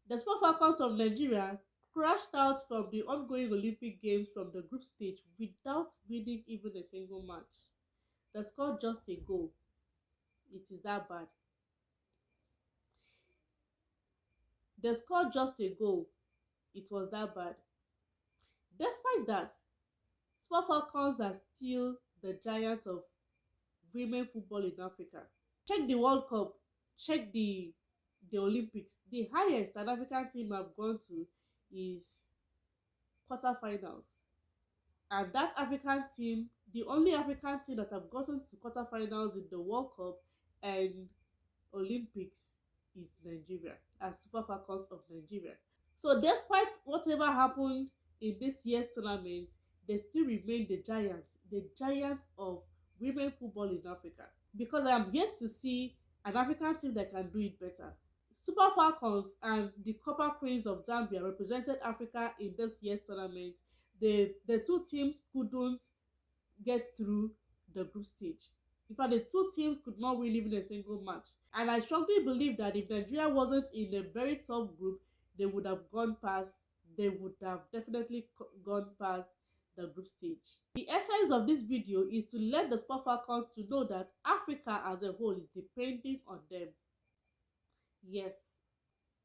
The Super Falcons of Nigeria crashed out from the ongoing Olympic Games from the group stage without winning even a single match. They scored just a goal. It is that bad. They scored just a goal. It was that bad. Despite that, Super Falcons are still the giants of women football in Africa. Check the World Cup, check the Olympics. The highest an African team have gone to is quarterfinals. And that African team, the only African team that have gotten to quarterfinals in the World Cup and Olympics is Nigeria, as Super Falcons of Nigeria. So despite whatever happened in this year's tournament, they still remain the giants of women football in Africa. Because I am yet to see an African team that can do it better. Super Falcons and the Copper Queens of Zambia represented Africa in this year's tournament. The two teams couldn't get through the group stage. In fact, the two teams could not win even a single match. And I strongly believe that if Nigeria wasn't in a very tough group, they would have gone past, they would have definitely gone past the group stage. The essence of this video is to let the Sport Falcons to know that Africa as a whole is depending on them. Yes.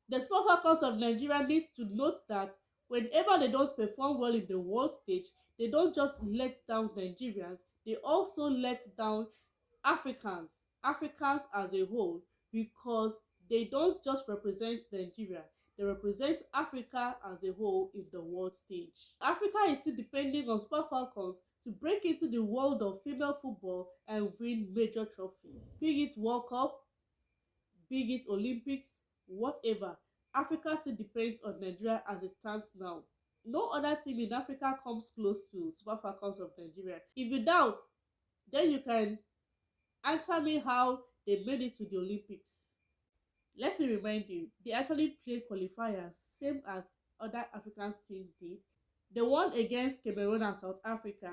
The Sport Falcons of Nigeria needs to note that whenever they don't perform well in the world stage, they don't just let down Nigerians, they also let down Africans, Africans as a whole, because they don't just represent Nigeria, they represent Africa as a whole in the world stage. Africa is still depending on Super Falcons to break into the world of female football and win major trophies. Be it World Cup, be it Olympics, whatever. Africa still depends on Nigeria as it stands now. No other team in Africa comes close to Super Falcons of Nigeria. If you doubt, then you can answer me how they made it to the Olympics. Let me remind you, they actually played qualifiers, same as other African teams did. They won against Cameroon and South Africa.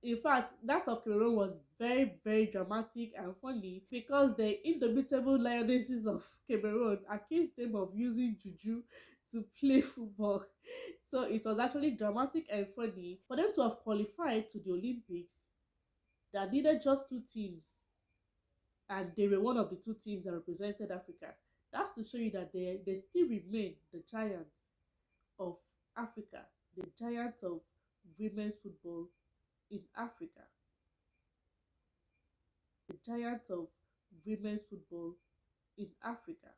In fact, that of Cameroon was very dramatic and funny because the indomitable lionesses of Cameroon accused them of using juju to play football. So it was actually dramatic and funny. For them to have qualified to the Olympics, they needed just two teams, and they were one of the two teams that represented Africa. That's to show you that they still remain the giants of Africa, the giants of women's football in Africa, the giants of women's football in Africa.